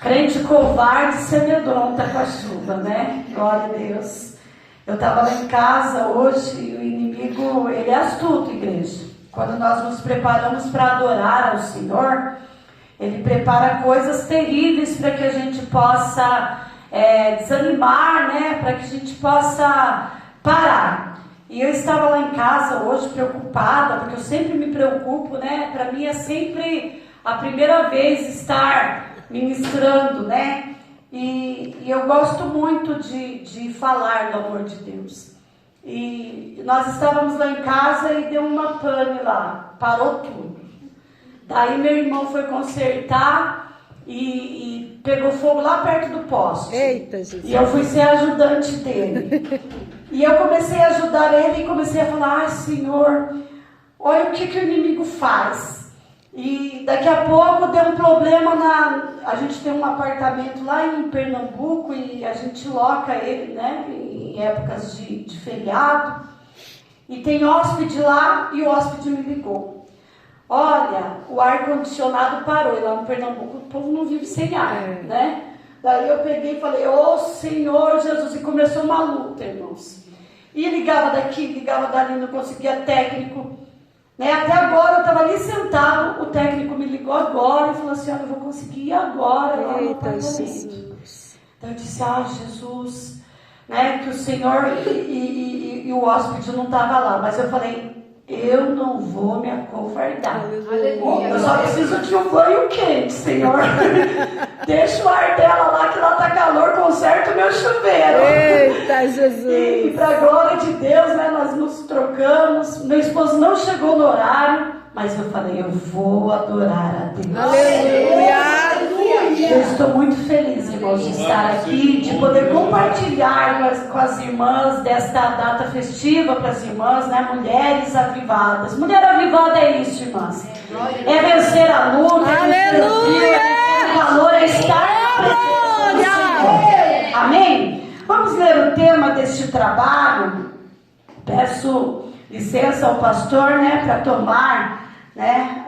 Crente covarde se amedronta com a chuva, né? Glória a Deus. Eu estava lá em casa hoje e o inimigo, ele é astuto, igreja. Quando nós nos preparamos para adorar ao Senhor, ele prepara coisas terríveis para que a gente possa desanimar, né? Para que a gente possa parar. E eu estava lá em casa hoje preocupada, porque eu sempre me preocupo, né? Para mim é sempre a primeira vez estar ministrando, né? E eu gosto muito de falar do amor de Deus. E nós estávamos lá em casa e deu uma pane lá, parou tudo. Daí meu irmão foi consertar e pegou fogo lá perto do poste. Eita, Jesus. E eu fui ser ajudante dele. E eu comecei a ajudar ele e comecei a falar: ai, Senhor, olha o que o inimigo faz. E daqui a pouco deu um problema a gente tem um apartamento lá em Pernambuco e a gente loca ele, né, em épocas de feriado. E tem hóspede lá e o hóspede me ligou. Olha, o ar-condicionado parou. E lá no Pernambuco o povo não vive sem ar, né? Daí eu peguei e falei: ô Senhor Jesus, e começou uma luta, irmãos. E ligava daqui, ligava dali, não conseguia técnico. Né? Até agora eu estava ali sentado, o técnico me ligou agora e falou assim: olha, eu vou conseguir ir agora lá no apartamento. Então eu disse: ah, Jesus, né, que o Senhor e o hóspede não estava lá. Mas eu falei: eu não vou me acovardar. Eu só preciso de um banho quente, Senhor. Deixa o ar dela lá, que lá está calor, conserta o meu chuveiro. Eita, Jesus. E para a glória de Deus, né, nós nos trocamos. Meu esposo não chegou no horário, mas eu falei: eu vou adorar a Deus. Aleluia. Eu estou muito feliz, irmãos, de estar aqui, de poder compartilhar com as irmãs desta data festiva para as irmãs, né? Mulheres avivadas. Mulher avivada é isso, irmãs. É vencer a luta, é vencer o frio, é vencer o calor, é estar na presença do Senhor. Amém? Vamos ler o tema deste trabalho. Peço licença ao pastor, né, para tomar, né,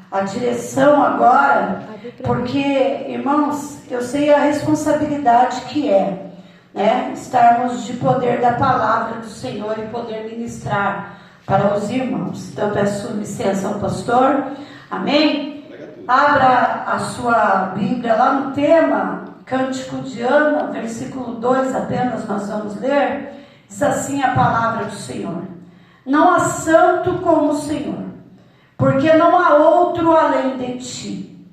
a direção agora, porque, irmãos, eu sei a responsabilidade que é, né, estarmos de poder da palavra do Senhor e poder ministrar para os irmãos. Então, peço licença ao pastor, amém? Abra a sua Bíblia lá no tema, Cântico de Ana, versículo 2 apenas nós vamos ler. Diz assim a palavra do Senhor: não há santo como o Senhor, porque não há outro além de ti,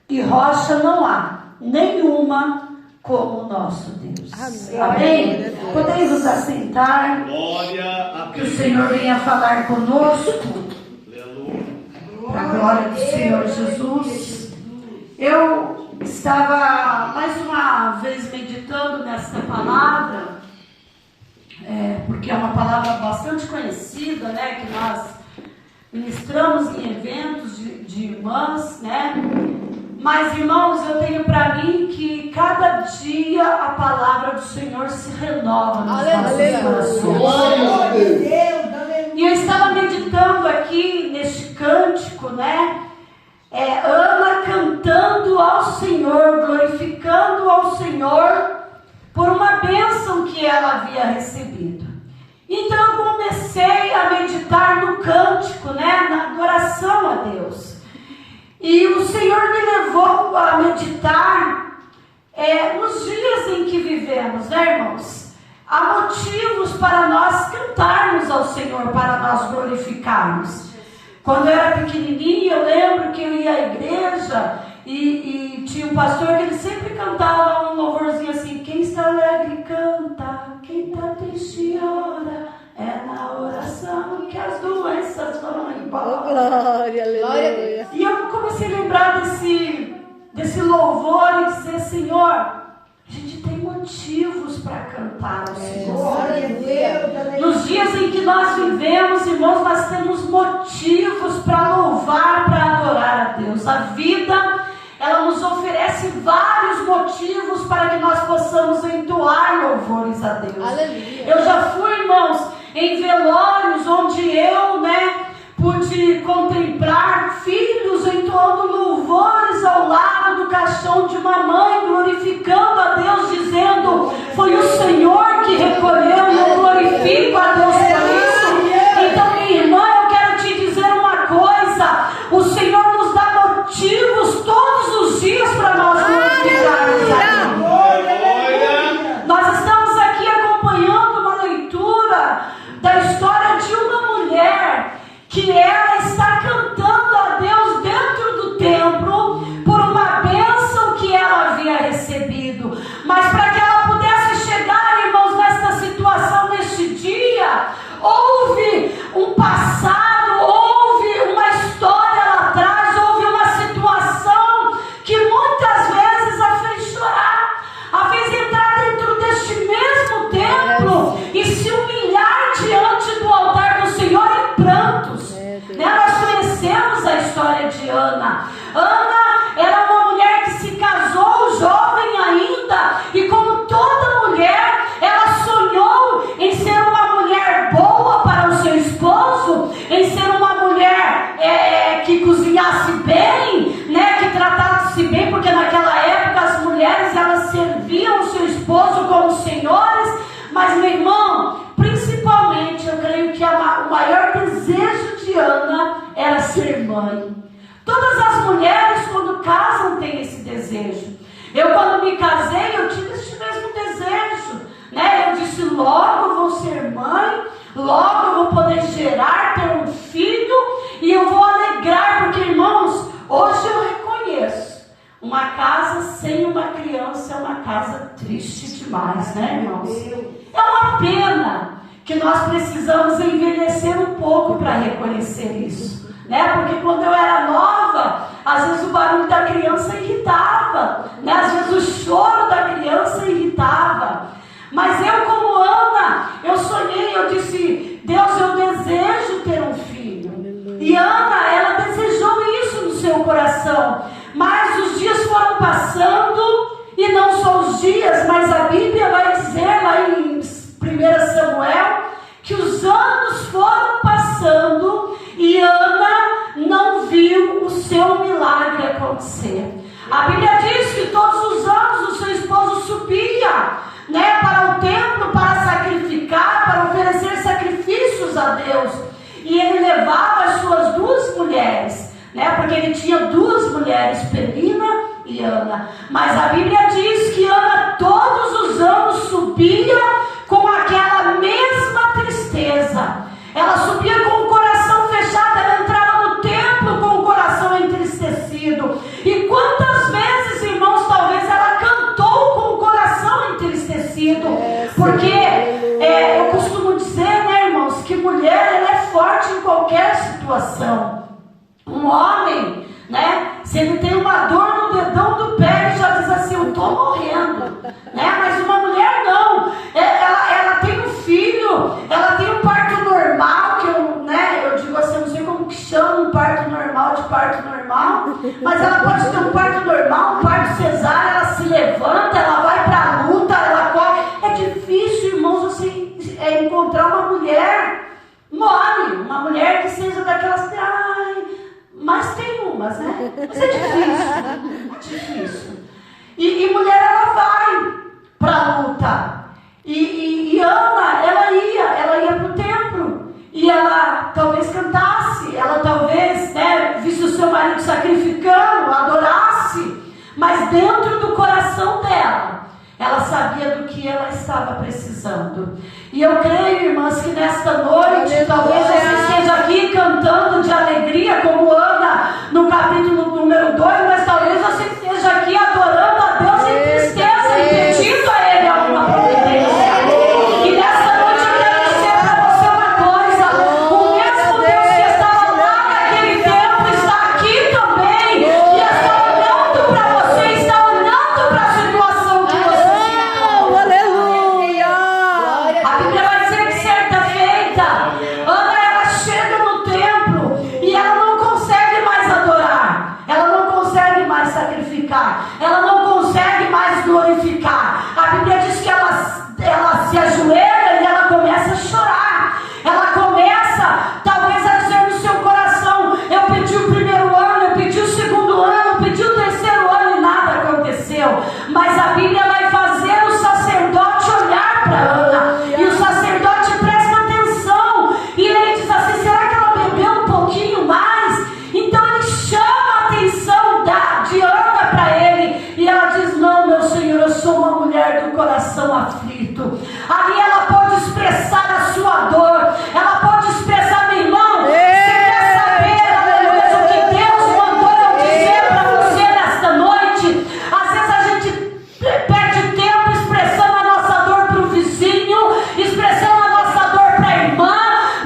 e rocha não há nenhuma como o nosso Deus. Amém? Amém? Podeis nos assentar. Que o Senhor venha falar conosco. Para a glória do Senhor Jesus. Eu estava mais uma vez meditando nesta palavra, porque é uma palavra bastante conhecida, né, que nós ministramos em eventos de irmãs, né? Mas, irmãos, eu tenho para mim que cada dia a palavra do Senhor se renova nos nossos corações. E eu estava meditando aqui neste cântico, né? Ana cantando ao Senhor, glorificando ao Senhor por uma bênção que ela havia recebido. Então eu comecei a meditar no cântico, né, na adoração a Deus. E o Senhor me levou a meditar nos dias em que vivemos, né, irmãos? Há motivos para nós cantarmos ao Senhor, para nós glorificarmos. Quando eu era pequenininha, eu lembro que eu ia à igreja e tinha um pastor que ele sempre cantava um louvorzinho assim: quem está alegre canta, quem está triste ora, é na oração que as doenças vão embora. Glória, aleluia. E eu comecei a lembrar desse louvor e dizer: Senhor, a gente tem motivos para cantar ao Senhor. Nos dias em que nós vivemos, irmãos, nós temos motivos para louvar, para adorar a Deus. A vida, ela nos oferece vários motivos para que nós possamos entoar louvores a Deus. Aleluia. Eu já fui, irmãos, em velórios onde eu, pude contemplar filhos entoando louvores ao lado do caixão paixão de uma mãe, glorificando a Deus, dizendo: foi o Senhor que recolheu, e eu glorifico a Deus por isso. Então, minha irmã, eu quero te dizer uma coisa: o Senhor nos dá motivos todos os dias para nós glorificarmos a Deus. Nós estamos aqui acompanhando uma leitura da história de uma mulher que ela está cantando a Deus dentro do templo por uma bênção que ela havia recebido. Mas para que ela pudesse chegar, irmãos, nesta situação, neste dia, houve um passado, houve uma história lá atrás, houve uma situação que muitas vezes a fez chorar, a fez entrar dentro deste mesmo templo e se humilhar diante do altar do Senhor em prantos. Nós conhecemos a história de Ana. Ana era uma mulher que se casou jovem ainda, e como toda mulher, ela sonhou em ser uma mulher boa para o seu esposo, em ser uma mulher que cozinhasse bem, que tratasse bem, porque naquela época as mulheres, elas serviam o seu esposo como senhores. Mas, meu irmão, principalmente eu creio que o maior desejo de Ana era ser mãe. Todas as mulheres, quando casam, têm esse desejo. Eu, quando me casei, eu tive esse mesmo desejo, Eu disse: logo eu vou ser mãe, logo eu vou poder gerar, ter um filho, e eu vou alegrar, porque, irmãos, hoje eu reconheço, uma casa sem uma criança é uma casa triste demais, irmãos? É uma pena que nós precisamos envelhecer um pouco para reconhecer isso, Porque quando eu era nova, às vezes o barulho da criança irritava, Às vezes o choro da criança irritava. Mas eu, como Ana, eu sonhei, eu disse: Deus, eu desejo ter um filho. E Ana, ela desejou isso no seu coração. Mas os dias foram passando, e não só os dias, mas a Bíblia vai dizer lá em 1 Samuel, que os anos foram passando e Ana não viu o seu milagre acontecer. A Bíblia diz que todos os anos o seu esposo subia, para o templo para sacrificar, para oferecer sacrifícios a Deus. E ele levava as suas duas mulheres, porque ele tinha duas mulheres, Penina e Ana. Mas a Bíblia diz que Ana todos os anos subia com aquela mesma tristeza. Ela subia com o coração fechado, ela entrava no templo com o coração entristecido. E quantas vezes, irmãos, talvez ela cantou com o coração entristecido? Porque eu costumo dizer, irmãos, que mulher, ela é forte em qualquer situação. Um homem, se ele tem uma dor no dedão do pé, ele já diz assim: eu estou morrendo, Mas uma mulher não, ela tem um filho, ela tem um parto normal, que eu digo assim, eu não sei como que chama um parto normal de parto normal, mas ela pode ter um parto normal, um parto cesárea, ela se levanta, ela vai para a luta, ela corre. É difícil, irmãos, assim, encontrar uma mulher mole, uma mulher que seja daquelas, mas tem umas, Mas é difícil. E mulher, ela vai para a luta. E Ana, ela ia para o templo. E ela talvez cantasse, ela talvez, visse o seu marido sacrificando, adorasse. Mas dentro do coração dela, ela sabia do que ela estava precisando. E eu creio, irmãs, que nesta noite, talvez você esteja aqui cantando de alegria, como Ana, no capítulo número 2, mas talvez você esteja aqui adorando a Deus em tristeza e pedindo a Ele alguma providência. E nesta noite eu quero dizer para você uma coisa: o mesmo Deus que estava lá naquele tempo está aqui também, e está olhando para você, está olhando para a situação que você está. Aleluia! A Bíblia vai dizer que certa feita, Ana, ela chega no templo e ela não consegue mais adorar, ela não consegue mais sacrificar, ela não consegue mais glorificar. A Bíblia diz que ela se ajoelha e ela começa a chorar. Ela começa, talvez, a dizer no seu coração: eu pedi o primeiro ano, eu pedi o segundo ano, eu pedi o terceiro ano e nada aconteceu. coração aflito. Ali ela pode expressar a sua dor. Ela pode expressar, meu irmão, você quer saber, aleluia, o que Deus mandou eu dizer para você nesta noite? Às vezes a gente perde tempo expressando a nossa dor para o vizinho, expressando a nossa dor para a irmã,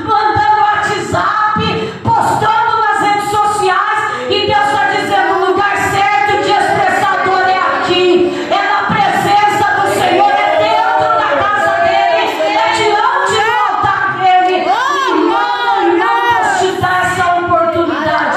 mandando WhatsApp, postando nas redes sociais, e Deus está dizendo: o lugar certo de expressar a dor é aqui, é na presença do Senhor, é dentro da casa dele, é diante do altar dele. Irmão, Deus te dá essa oportunidade.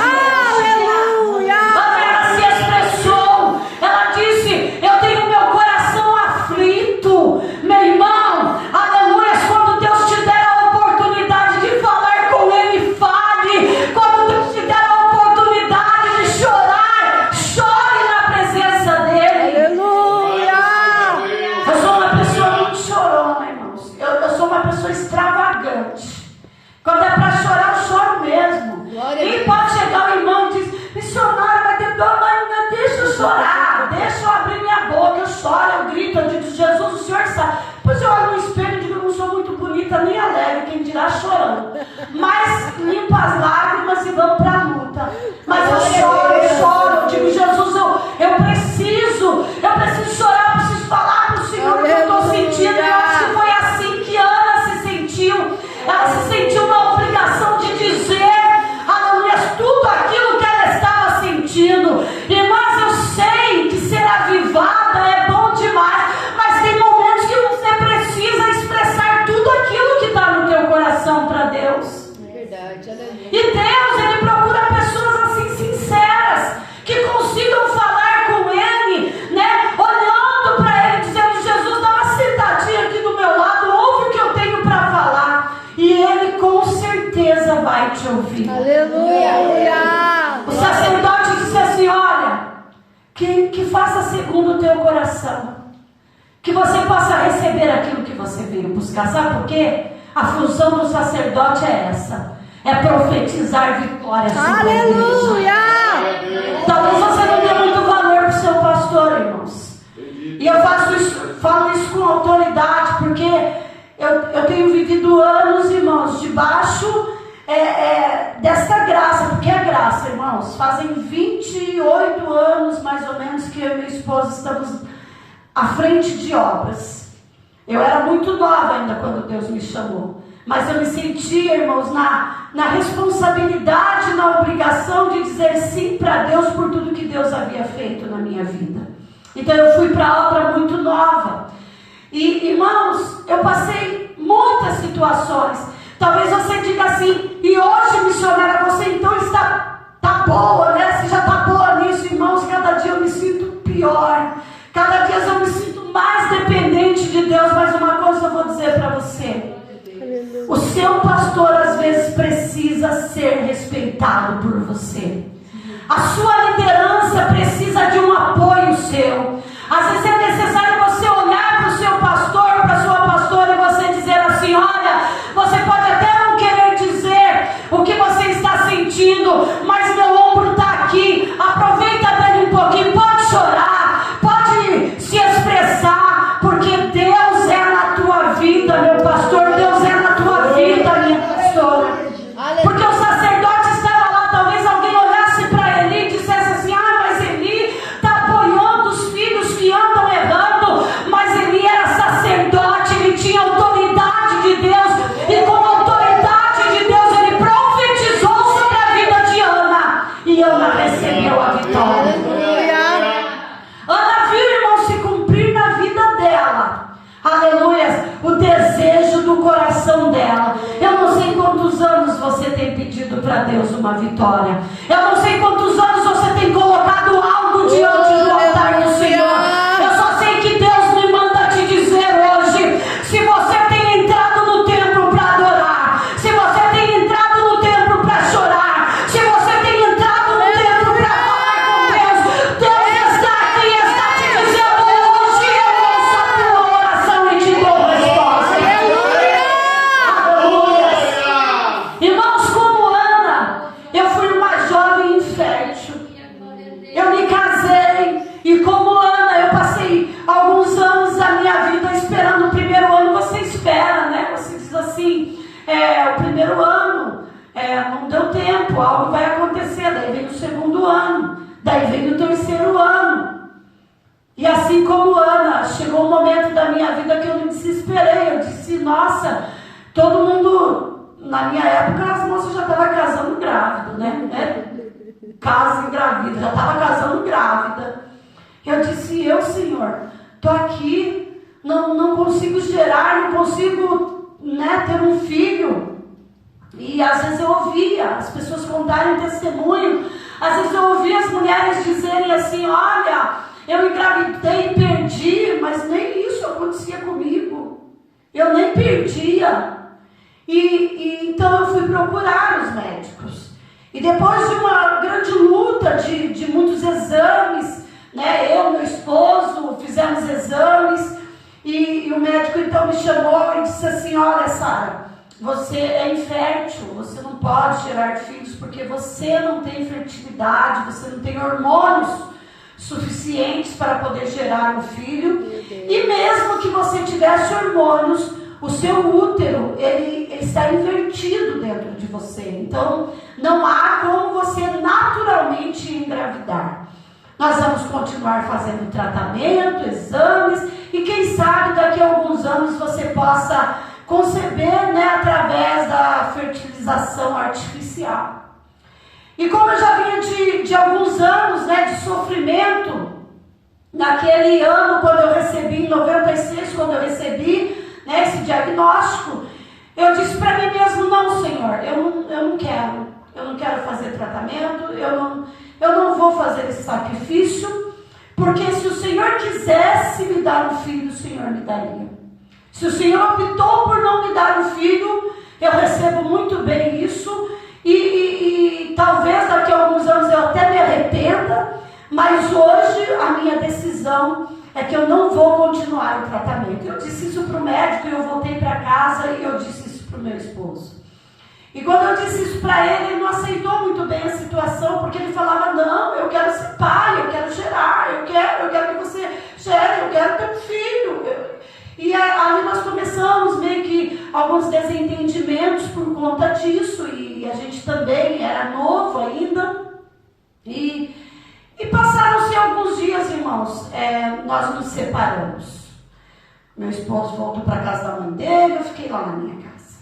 Aleluia! Ela se expressou, ela disse: eu tenho meu coração aflito. Meu irmão, aleluia, quando Deus te der a oportunidade de falar com ele, fale. Quando Deus te der a oportunidade de chorar, chore na presença dele. Aleluia! Eu sou uma pessoa muito chorona, irmãos. Eu sou uma pessoa extravagante. Quando é para chorar, eu choro mesmo. E pode chegar o irmão e diz: missionária, vai ter dor, mas deixa eu chorar, deixa eu abrir minha boca, eu choro, eu grito, eu digo: Jesus, o Senhor sabe. Depois eu olho no espelho e digo: eu não sou muito bonita nem alegre, quem dirá chorando. Mas limpo as lágrimas e vamos para a luta. Mas eu choro, eu digo: Jesus, eu preciso chorar, eu preciso falar para o Senhor o que eu estou sentindo. Eu acho que foi assim que Ana se sentiu. Ela se sentiu na obrigação de dizer, aleluia, tudo aquilo que ela estava sentindo. Irmãs, eu sei que ser avivada é bom demais, mas tem momentos que você precisa expressar tudo aquilo que está no teu coração para Deus. Verdade, aleluia. E Deus, Ele procura pessoas assim sinceras, que consigam falar com Ele, né? Olhando para Ele, dizendo: Jesus, dá uma sentadinha aqui do meu lado, ouve o que eu tenho para falar. E Ele com certeza vai te ouvir. Aleluia! O sacerdote disse assim: olha, que faça segundo o teu coração, que você possa receber aquilo que você veio buscar. Sabe por quê? A função do sacerdote é essa: é profetizar vitória sobre a igreja. Aleluia! Talvez você não dê muito valor para o seu pastor, irmãos. E eu falo isso com autoridade, porque eu tenho vivido anos, irmãos, debaixo desta graça, porque é graça, irmãos. Fazem 28 anos, mais ou menos, que eu e minha esposa estamos à frente de obras. Eu era muito nova ainda quando Deus me chamou, mas eu me sentia, irmãos, na responsabilidade, na obrigação de dizer sim para Deus por tudo que Deus havia feito na minha vida. Então eu fui para a obra muito nova. E, irmãos, eu passei muitas situações. Talvez você diga assim: e hoje, missionária, você então está boa, né? Você já está boa nisso. Irmãos, cada dia eu me sinto pior. Cada dia eu me sinto mais dependente de Deus. Mas uma coisa eu vou dizer para você: o seu pastor às vezes precisa ser respeitado por você. A sua liderança precisa de um apoio seu. Às vezes é necessário você olhar para o seu pastor, para a sua pastora, e você dizer assim: olha, você pode até não querer dizer o que você está sentindo, mas meu ombro está aqui, aproveita dele um pouquinho, pode chorar, pode se expressar, porque Deus é na tua vida, meu pastor, Deus é na tua vida, minha pastora. Porque o sacerdote estava lá, talvez alguém olhasse para Eli e dissesse assim: ah, mas Eli está apoiando os filhos que andam errando. Mas Eli era sacerdote, ele tinha autoridade de Deus, e com a autoridade de Deus ele profetizou sobre a vida de Ana, e Ana recebeu a vitória. Ana viu, irmão, se cumprir na vida dela, aleluia, o desejo do coração dela. Eu não sei quantos anos você tem pedido para Deus uma vitória. Eu não sei quantos anos você tem colocado algo diante do altar do Senhor. Eu só sei que Deus me manda te dizer hoje: se você tem entrado no templo para adorar, se você tem entrado no templo para chorar, se você tem entrado no templo para falar com Deus, Deus está aqui, está te dizendo: hoje eu ouço a tua oração e te dou resposta. Irmãos, como Ana, eu fui uma jovem infértil. Eu me casei assim como Ana, chegou um momento da minha vida que eu me desesperei. Eu disse, nossa, todo mundo, na minha época, as moças já estavam casando grávida, né? Casa engravida, já estava casando grávida. Eu disse, Senhor, estou aqui, não consigo gerar, não consigo, né, ter um filho. E às vezes eu ouvia as pessoas contarem testemunho, às vezes eu ouvia as mulheres dizerem assim, olha, eu engravidei e perdi, mas nem isso acontecia comigo. Eu nem perdia. Então eu fui procurar os médicos. E depois de uma grande luta, de muitos exames, né, eu e meu esposo fizemos exames, e o médico então me chamou e disse assim, olha, Sara, você é infértil, você não pode gerar filhos porque você não tem fertilidade, você não tem hormônios suficientes para poder gerar um filho. E mesmo que você tivesse hormônios, o seu útero, ele está invertido dentro de você. Então, não há como você naturalmente engravidar. Nós vamos continuar fazendo tratamento, exames, e quem sabe daqui a alguns anos você possa conceber, né, através da fertilização artificial. E como eu já vinha de alguns anos, né, de sofrimento, naquele ano, quando eu recebi, em 96, quando eu recebi, né, esse diagnóstico, eu disse para mim mesmo, não, Senhor, eu não quero fazer tratamento, eu não vou fazer esse sacrifício, porque se o Senhor quisesse me dar um filho, o Senhor me daria. Se o Senhor optou por não me dar um filho, eu recebo muito bem isso, e talvez daqui a alguns anos eu até me arrependa, mas hoje a minha decisão é que eu não vou continuar o tratamento. Eu disse isso para o médico, e eu voltei para casa e eu disse isso para o meu esposo. E quando eu disse isso para ele, ele não aceitou muito bem a situação, porque ele falava, não, eu quero ser pai, eu quero gerar, eu quero que você gere, eu quero ter um filho. E ali nós começamos meio que alguns desentendimentos por conta disso, e a gente também era novo ainda. E passaram-se alguns dias, irmãos, nós nos separamos. Meu esposo voltou para a casa da mãe dele, eu fiquei lá na minha casa.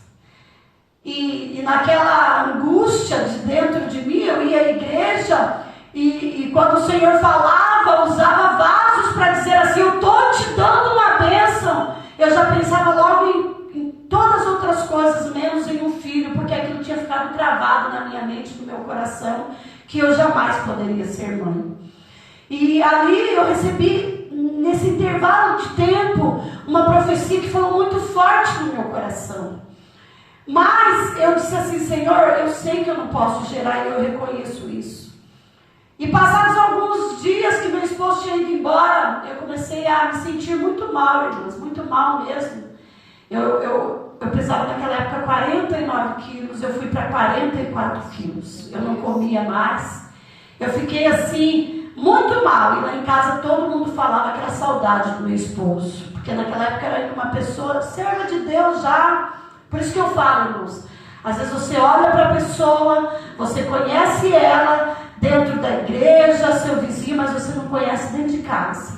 E naquela angústia de dentro de mim, eu ia à igreja, e quando o Senhor falava, usava vasos para dizer assim, eu estou te dando uma bênção. Eu já pensava logo em todas as outras coisas, menos em um filho, porque aquilo tinha ficado travado na minha mente, no meu coração, que eu jamais poderia ser mãe. E ali eu recebi, nesse intervalo de tempo, uma profecia que foi muito forte no meu coração. Mas eu disse assim, Senhor, eu sei que eu não posso gerar, e eu reconheço isso. E passados alguns dias que meu esposo tinha ido embora, eu comecei a me sentir muito mal, irmãos, muito mal mesmo. Eu pesava naquela época 49 quilos, eu fui para 44 quilos. Eu não comia mais. Eu fiquei assim, muito mal. E lá em casa todo mundo falava que era saudade do meu esposo. Porque naquela época era uma pessoa, serva de Deus já. Por isso que eu falo, irmãos. Às vezes você olha para a pessoa, você conhece ela dentro da igreja, seu vizinho, mas você não conhece dentro de casa.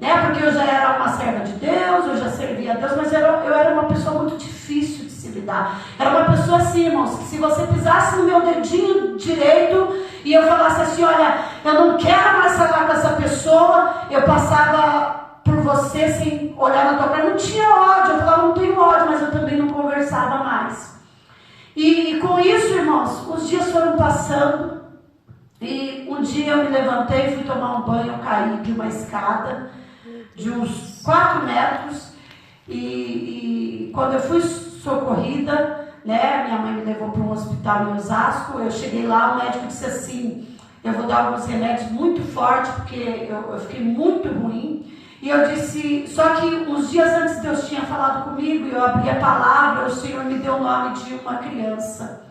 Né? Porque eu já era uma serva de Deus, eu já servia a Deus, mas eu era uma pessoa muito difícil de se lidar. Era uma pessoa assim, irmãos, que se você pisasse no meu dedinho direito e eu falasse assim, olha, eu não quero mais falar com essa pessoa, eu passava por você sem olhar na tua cara, não tinha ódio, eu falava, não tenho ódio, mas eu também não conversava mais. E com isso, irmãos, os dias foram passando, e um dia eu me levantei, fui tomar um banho, eu caí de uma escada de uns 4 metros, e quando eu fui socorrida, né, minha mãe me levou para um hospital em Osasco, eu cheguei lá, o médico disse assim, eu vou dar alguns remédios muito fortes, porque eu fiquei muito ruim. E eu disse, só que uns dias antes Deus tinha falado comigo, e eu abri a palavra, o Senhor me deu o nome de uma criança,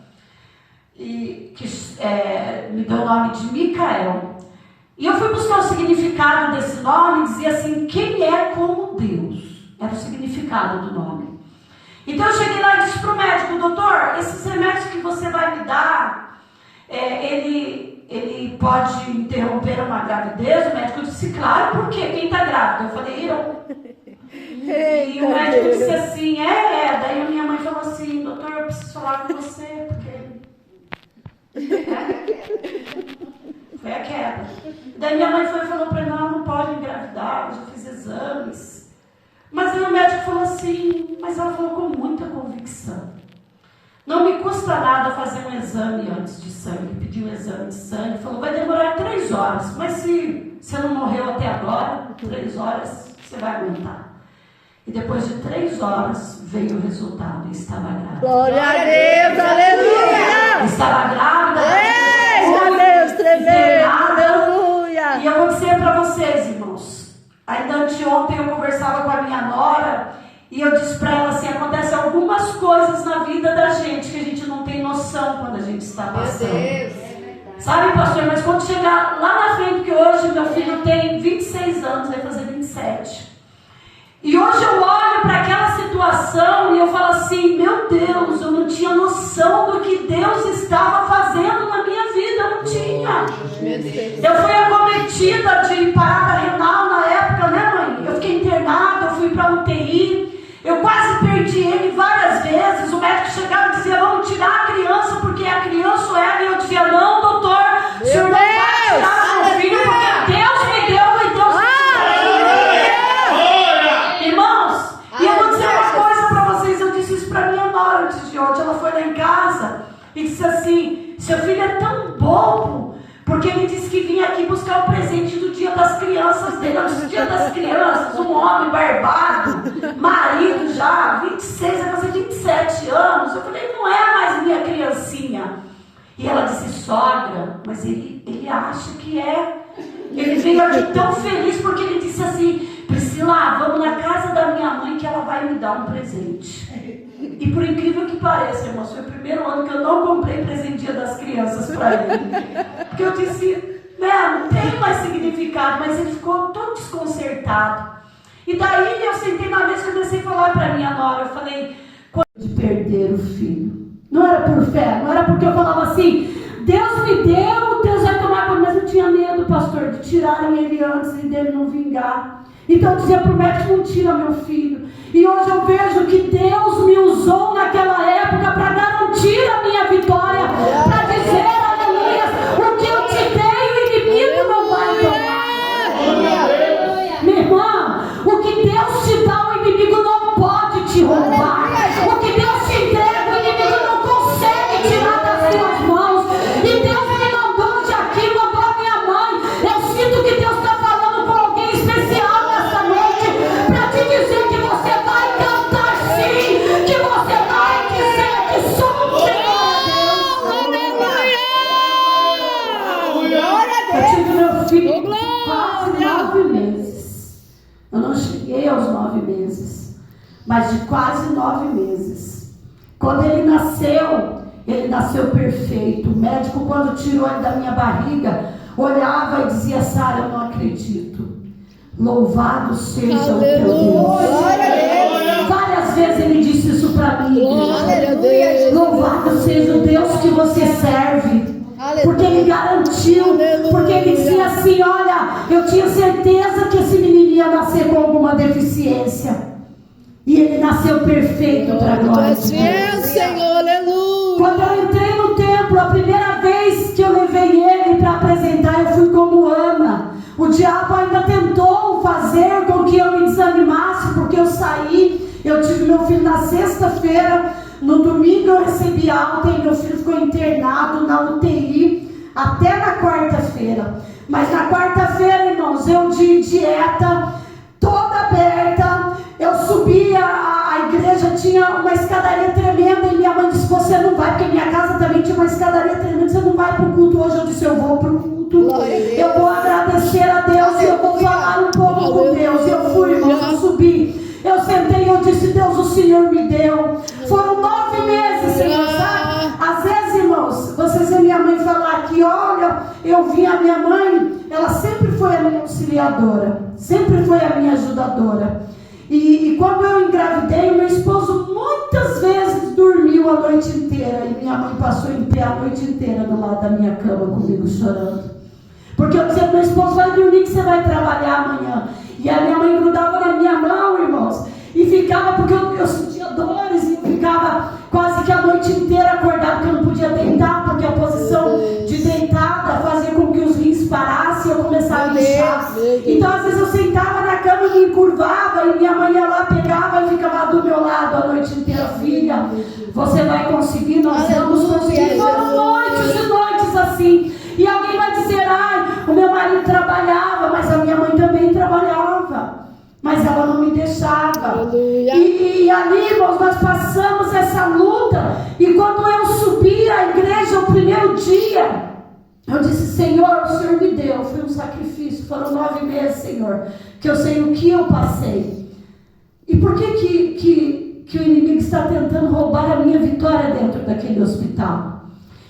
e que me deu o nome de Micael. E eu fui buscar o significado desse nome, e dizia assim, quem é como Deus? Era o significado do nome. Então eu cheguei lá e disse para o médico, doutor, esses remédios que você vai me dar, ele ele pode interromper uma gravidez? O médico disse, claro, porque quem está grávida? Eu falei, eu. E o médico disse assim, daí a minha mãe falou assim, doutor, eu preciso falar com você, porque... Foi a queda. Daí minha mãe foi e falou para ele, não pode engravidar, eu já fiz exames. Mas aí o médico falou assim, mas ela falou com muita convicção. Não me custa nada fazer um exame antes de sangue. Pediu um exame de sangue, falou, vai demorar 3 horas. Mas se você não morreu até agora, 3 horas você vai aguentar. E depois de 3 horas veio o resultado e estava grávida. Glória a Deus, aleluia! Estava grávida. Meu Deus, tremendo, aleluia! E eu vou dizer para vocês, irmãos, ainda anteontem eu conversava com a minha nora e eu disse para ela assim, acontecem algumas coisas na vida da gente que a gente não tem noção quando a gente está passando. Meu Deus. Sabe, pastor, mas quando chegar lá na frente, porque hoje meu filho tem 26 anos, vai fazer 27. E hoje eu olho para aquela situação e eu falo assim, meu Deus, eu não tinha noção do que Deus estava fazendo na minha vida, eu não tinha. Eu fui acometida de parada renal na época, né, mãe? Eu fiquei internada, eu fui para UTI, eu quase perdi ele várias vezes. O médico chegava e dizia, vamos tirar a criança, porque a criança era, e eu dizia, não, doutor, o senhor não vai tirar meu filho, porque Deus me deu e Deus me deu. Irmãos, e eu vou dizer uma coisa para vocês, eu disse isso para minha nora antes de ontem, ela foi lá em casa e disse assim, seu filho é tão bobo, porque ele disse que vinha aqui buscar o presente do dia das crianças dele. No dia das crianças, um homem barbado, marido já, 26, vai fazer 27 anos. Eu falei, não é mais minha criancinha. E ela disse, sogra, mas ele acha que é. Ele veio aqui tão feliz porque ele disse assim, Priscila, vamos na casa da minha mãe que ela vai me dar um presente. E por incrível que pareça, irmãos, foi o primeiro ano que eu não comprei presente dia das crianças para ele. Porque eu disse, não tem mais significado, mas ele ficou todo desconcertado. E daí eu sentei na mesa e comecei a falar para minha nora, eu falei, de perder o filho. Não era por fé, não era porque eu falava assim, Deus me deu, Deus vai tomar conta, mas eu tinha medo, pastor, de tirarem ele antes e dele não vingar. Então eu dizia para o médico, não tira meu filho. E hoje eu vejo que Deus me usou naquela época para garantir a minha vitória, para dizer, aleluia, o que eu te dei, o inimigo não vai tomar. Minha irmã, o que Deus te dá, o inimigo não pode te roubar. O que Deus te entrega, o inimigo não consegue tirar das suas mãos. E Deus me mandou de aqui, mandou a minha mãe. Eu sinto que Deus está falando com alguém especial nessa noite, para te dizer que você vai cantar sim, que você vai dizer que só o Senhor é Deus. Eu tive meu filho quase 9 meses. Eu não cheguei aos 9 meses, mas de quase 9 meses. Quando ele nasceu perfeito. O médico, quando tirou ele da minha barriga, olhava e dizia, Sara, eu não acredito. Louvado seja o teu Deus. Várias vezes ele disse isso para mim. Louvado seja o Deus que você serve. Porque ele garantiu, porque ele dizia assim, olha, eu tinha certeza que esse menino ia nascer com alguma deficiência. E ele nasceu perfeito para a glória de Deus. Senhor, aleluia. Quando eu entrei no templo, a primeira vez que eu levei ele para apresentar, eu fui como Ana. O diabo ainda tentou fazer com que eu me desanimasse, porque eu saí, eu tive meu filho na sexta-feira, no domingo eu recebi alta e meu filho ficou internado na UTI até na quarta-feira. Mas na quarta-feira, irmãos, eu de dieta, toda aberta, eu subia, a igreja tinha uma escadaria tremenda e minha mãe disse, você não vai, porque minha casa também tinha uma escadaria tremenda, você não vai para o culto hoje. Eu disse, eu vou para o culto, eu vou agradecer a Deus e eu vou falar um pouco com Deus. E eu fui, irmãos, eu subi, eu sentei e eu disse, Deus, o Senhor me deu. Foram 9 meses, Senhor, sabe? Às vezes, irmãos, vocês veem minha mãe falar que, olha, eu vi a minha mãe, ela sempre foi a minha auxiliadora, sempre foi a minha ajudadora. E quando eu engravidei, meu esposo muitas vezes dormiu caiu a noite inteira e minha mãe passou em pé a noite inteira do lado da minha cama comigo chorando. Porque eu dizia, meu esposo, vai dormir que você vai trabalhar amanhã. E a minha mãe grudava na minha mão, irmãos, e ficava, porque eu sentia dores, e ficava quase que a noite inteira acordada, porque eu não podia deitar, porque a posição de deitada fazia com que os rins parassem e eu começava a inchar. Então às vezes eu sentava na cama e me encurvava, e minha mãe ia lá, pegava e ficava do meu lado a noite inteira. Filha, você vai conseguir, nós vamos conseguir. Foram noites e noites assim. E alguém vai dizer, o meu marido trabalhava, mas a minha mãe também trabalhava. Mas ela não me deixava. E ali, irmãos, nós passamos essa luta. E quando eu subi à igreja o primeiro dia, eu disse, Senhor, o Senhor me deu. Foi um sacrifício, foram 9 meses, Senhor, que eu sei o que eu passei. E por que o inimigo está tentando roubar a minha vitória dentro daquele hospital?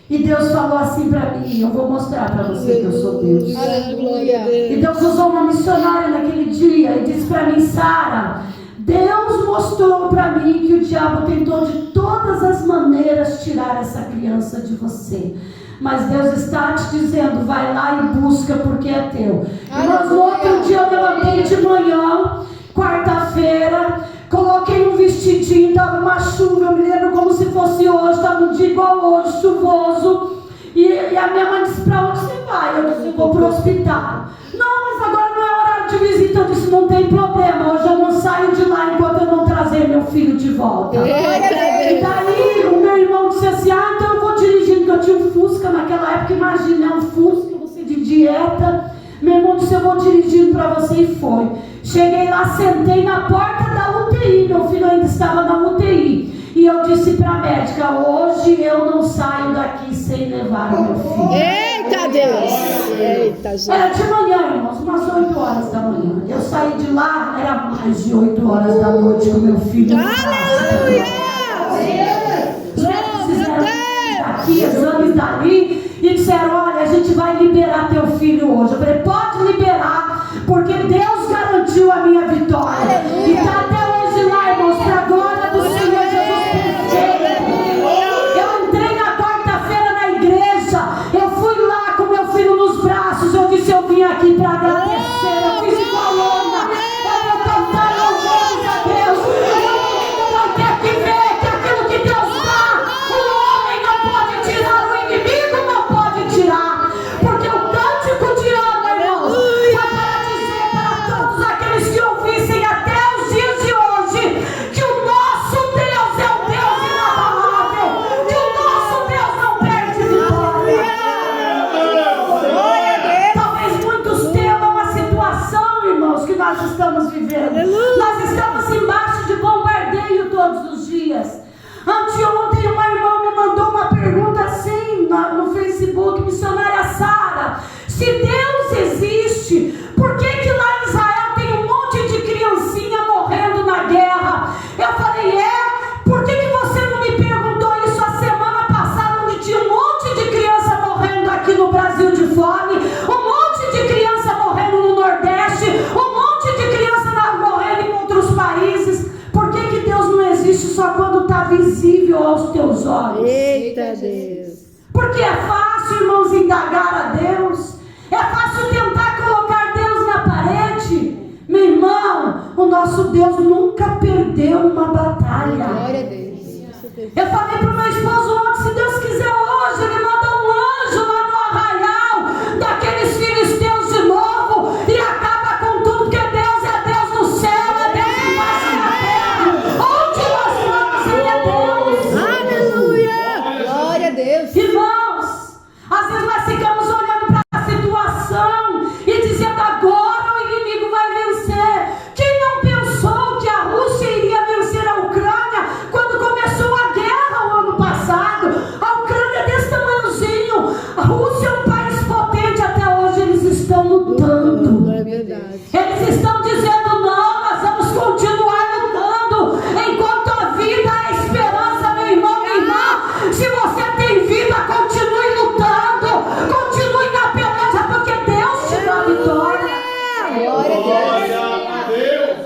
E Deus falou assim para mim, eu vou mostrar para você que eu sou Deus. Aleluia. E Deus usou uma missionária naquele dia e disse para mim, Sara, Deus mostrou para mim que o diabo tentou de todas as maneiras tirar essa criança de você. Mas Deus está te dizendo, vai lá e busca porque é teu. Mas no outro dia eu levantei de manhã, quarta-feira, coloquei um vestidinho, estava uma chuva, eu me lembro como se fosse hoje, estava um dia igual hoje, chuvoso. E a minha mãe disse, para onde você vai? Eu disse, eu vou para o hospital. Não, mas agora não é horário de visita. Eu disse, não tem problema, hoje eu não saio de lá enquanto eu não trazer meu filho de volta. E daí o meu irmão disse assim, então eu vou dirigindo, porque eu tinha um Fusca naquela época, imagina, um Fusca, você de dieta. Meu irmão disse, eu vou dirigindo para você, e foi. Cheguei lá, sentei na porta da UTI, meu filho ainda estava na UTI. E eu disse para a médica, hoje eu não saio daqui sem levar o meu filho. Eita Deus! Eita gente! Era de manhã, irmãos, umas 8 horas da manhã. Eu saí de lá, era mais de 8 horas da noite com meu filho. Aleluia! Os médicos fizeram aqui, exames dali, e disseram, olha, a gente vai liberar teu filho hoje. Eu falei, pode liberar, porque Deus garantiu a minha vitória. E está até hoje lá, irmãos, para a glória do Senhor Jesus perfeito. Eu entrei na quarta-feira na igreja, eu fui lá com meu filho nos braços, eu disse, eu vim aqui para agradecer, eu fiz igual Ana, eu vou cantar louvores a Deus. Eu não quero que ver que aquilo que Deus dá, o homem não pode tirar, o inimigo não pode tirar, porque o cântico de Ana, irmãos, foi para dizer para todos aqueles que ouvissem até os dias de hoje, que o nosso Deus é um Deus inabalável, que o nosso Deus não perde vitória. Talvez muitos temam a situação, irmãos, que nós estamos vivendo. Nós estamos embaixo de bombardeio todos os dias. Anteontem uma irmã me mandou uma pergunta assim no Facebook, missionária Sara, se Deus existe, por que lá em Israel tem um monte de criancinha morrendo na guerra? Eu falei, por que você não me perguntou isso a semana passada, onde tinha um monte de criança morrendo aqui no Brasil de fome, um monte de criança morrendo no Nordeste, um monte de criança morrendo em outros países? Por que Deus não existe só quando está visível aos teus olhos? Eita Deus! Porque é fácil, irmãos, indagar a Deus, é fácil tentar colocar Deus na parede. Meu irmão, o nosso Deus nunca perdeu uma batalha. Glória a Deus! Eu falei para o meu esposo ontem, se Deus quiser hoje, Ele manda um anjo lá no arraial daqueles filisteus de novo e acaba com tudo, porque Deus é Deus no céu, é Deus embaixo na terra. Onde nós vamos, Ele é Deus. Aleluia! Glória a Deus! Irmãos, às vezes nós ficamos olhando para a situação e dizendo, agora o inimigo vai vencer. Quem não pensou que a Rússia iria vencer a Ucrânia quando começou a guerra o ano passado? A Ucrânia é desse tamanhozinho, a Rússia é um país potente, até hoje eles estão lutando. É verdade. Eles estão dizendo, não, nós vamos continuar lutando enquanto a vida é esperança, meu irmão, minha irmã. Se você tem vida, continue lutando, continue na peleja, porque Deus te dá a vitória. Glória a Deus!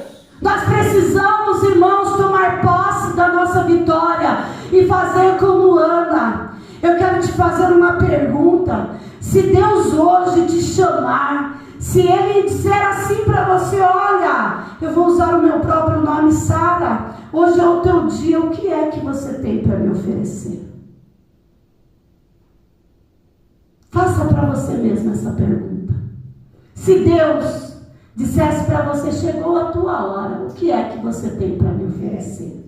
Nós precisamos, irmãos, tomar posse da nossa vitória e fazer como Ana. Eu quero te fazer uma pergunta. Se Deus hoje te chamar, se Ele disser assim para você: olha, eu vou usar o meu próprio nome, Sara, hoje é o teu dia, o que é que você tem para me oferecer? Faça para você mesmo essa pergunta. Se Deus dissesse para você: chegou a tua hora, o que é que você tem para me oferecer?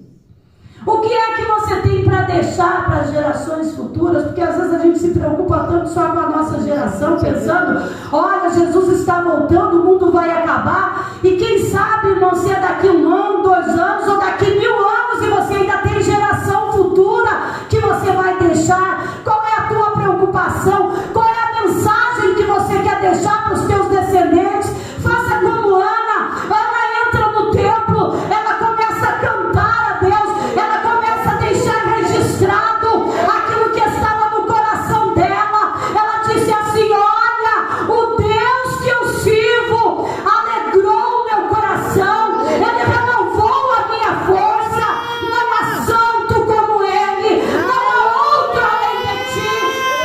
O que é que você tem para deixar para as gerações futuras? Porque às vezes a gente se preocupa tanto só com a nossa geração, pensando: olha, Jesus está voltando, o mundo vai acabar. E quem sabe, irmão, se é daqui 1 ano, 2 anos ou daqui 1000 anos, e você ainda tem geração futura que você vai deixar. Qual é a tua preocupação? Qual é a mensagem que você quer deixar para os teus descendentes? Faça como Ana. Ana entra no templo, ela começa a cantar a Deus, ela começa a deixar registrado aquilo que estava no coração dela. Ela disse assim: olha, o Deus que eu sirvo alegrou o meu coração, Ele renovou a minha força. Não há santo como Ele, não há outro além de ti.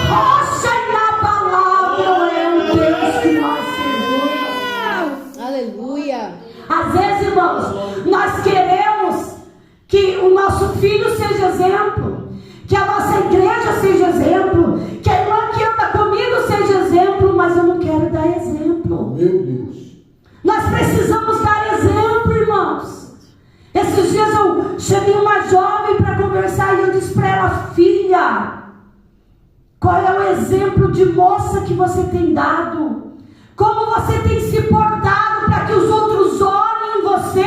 Rocha inabalável é o Deus que nós servimos. Aleluia. Às vezes, irmãos, nós queremos que o nosso filho seja exemplo, que a nossa igreja seja exemplo, que a irmã que anda comigo seja exemplo, mas eu não quero dar exemplo. Meu Deus. Nós precisamos dar exemplo, irmãos. Esses dias eu chamei uma jovem para conversar e eu disse para ela: filha, qual é o exemplo de moça que você tem dado? Como você tem se portado para que os outros olhem em você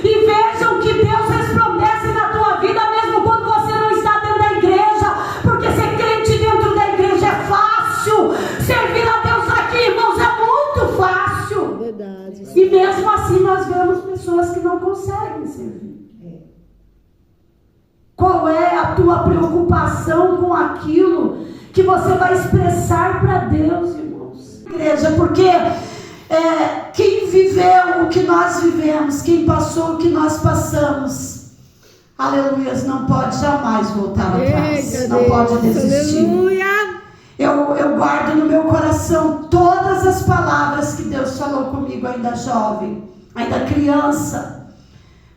e vejam que Deus resplandece na tua vida, mesmo quando você não está dentro da igreja? Porque ser crente dentro da igreja é fácil. Servir a Deus aqui, irmãos, é muito fácil. Verdade. E mesmo assim nós vemos pessoas que não conseguem servir. Qual é a tua preocupação com aquilo que você vai expressar para Deus, irmãos? Igreja, porque quem viveu o que nós vivemos, quem passou o que nós passamos, aleluias, não pode jamais voltar atrás, não pode desistir. Aleluia. Eu guardo no meu coração todas as palavras que Deus falou comigo ainda jovem, ainda criança.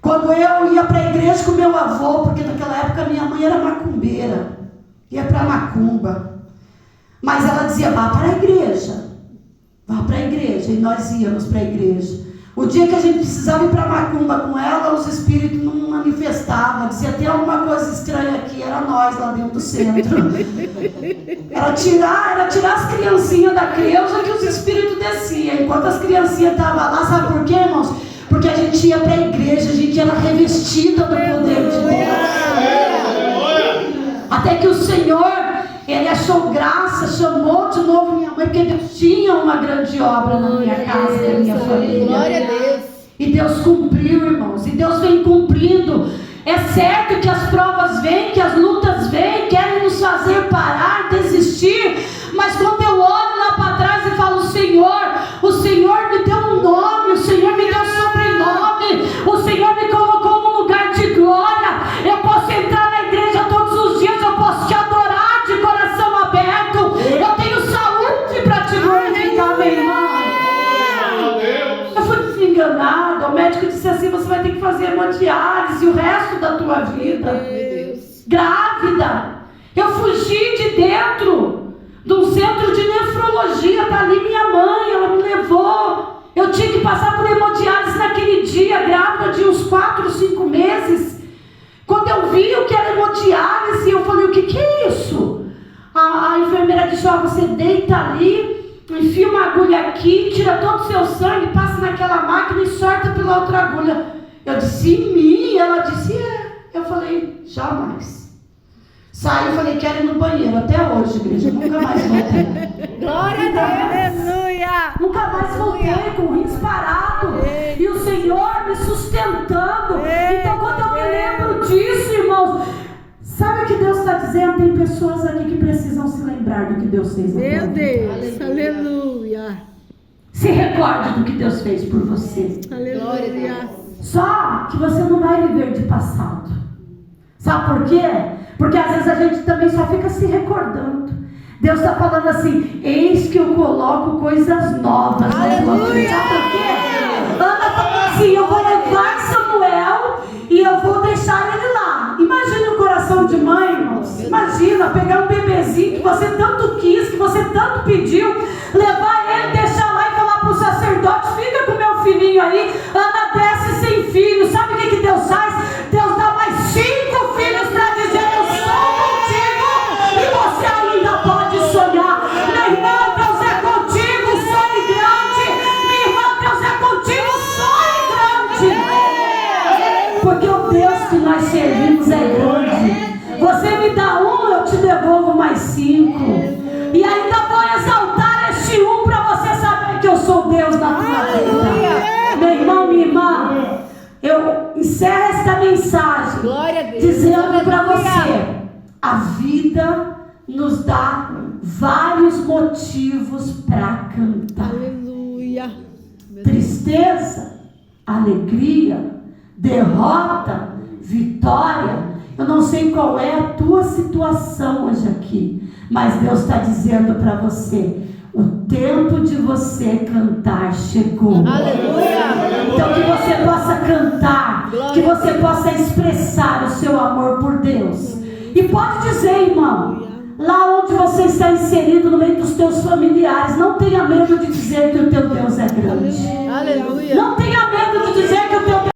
Quando eu ia para a igreja com meu avô, porque naquela época minha mãe era macumbeira, ia para macumba, mas ela dizia: vá para a igreja, vá para a igreja, e nós íamos para a igreja. O dia que a gente precisava ir para a macumba com ela, os espíritos não manifestavam, dizia: tem alguma coisa estranha aqui. Era nós lá dentro do centro. Era tirar as criancinhas da Creuza que os espíritos desciam. Enquanto as criancinhas estavam lá, sabe por quê, irmãos? Porque a gente ia para a igreja, a gente era revestida do poder de Deus. Até que o Senhor, Ele achou graça, chamou de novo minha mãe, porque Deus tinha uma grande obra na minha casa e na minha família. Glória a Deus. E Deus cumpriu, irmãos, e Deus vem cumprindo. É certo que as provas vêm, que as lutas vêm, querem nos fazer parar, desistir, mas quando eu olho lá para trás e falo: o Senhor me deu um nome, o Senhor me deu um sobrenome, o Senhor me colocou num lugar de glória, eu posso entrar na igreja todos os dias, eu posso te adorar de coração aberto, eu tenho saúde para te glorificar, meu irmão. Eu fui desenganada, o médico disse assim: você vai ter que fazer hemodiálise o resto da tua vida. Grávida, eu fugi de dentro de um centro de nefrologia, tá ali minha mãe, ela me levou. Eu tinha que passar por hemodiálise naquele dia, grávida de uns 4 ou 5 meses. Quando eu vi o que era hemodiálise, eu falei: o que é isso? A enfermeira disse: você deita ali, enfia uma agulha aqui, tira todo o seu sangue, passa naquela máquina e sorta pela outra agulha. Eu disse: em mim? Ela disse: é. Eu falei: jamais. Saí e falei: quero ir no banheiro. Até hoje, igreja, nunca mais voltei. Glória a Deus. Aleluia. Nunca mais voltei, com o rins parado. E o Senhor me sustentando. Então, quando eu me lembro disso, irmãos, sabe o que Deus está dizendo? Tem pessoas aqui que precisam se lembrar do que Deus fez na tua vida. Meu Deus. Aleluia. Se recorde do que Deus fez por você. Aleluia. Só que você não vai viver de passado. Sabe por quê? Porque às vezes a gente também só fica se recordando. Deus está falando assim: eis que eu coloco coisas novas na tua frente. Sabe por quê? Ana falou assim: eu vou levar Samuel e eu vou deixar ele lá. Imagina o coração de mãe, irmãos. Imagina pegar um bebezinho que você tanto quis, que você tanto pediu, levar ele, deixar lá e falar para o sacerdote: fica com meu filhinho aí. Ana desce sem filho. Sabe o que Deus faz? Deus dá mais 5 filhos para dizer: eu sou contigo e você ainda pode sonhar. Meu irmão, Deus é contigo, sonhe grande. Minha irmã, Deus é contigo, sonhe grande. Porque o Deus que nós servimos é grande. Você me dá 1, eu te devolvo mais 5. E ainda vou exaltar este 1 para você saber que eu sou Deus na tua vida. Meu irmão, minha irmã, eu encerro esta mensagem dizendo para você: a vida nos dá vários motivos para cantar. Aleluia. Tristeza, alegria, derrota, vitória. Eu não sei qual é a tua situação hoje aqui, mas Deus está dizendo para você: o tempo de você cantar chegou. Aleluia. Então que você possa cantar, que você possa expressar o seu amor por Deus. E pode dizer, irmão, lá onde você está inserido no meio dos teus familiares, não tenha medo de dizer que o teu Deus é grande. Aleluia. Não tenha medo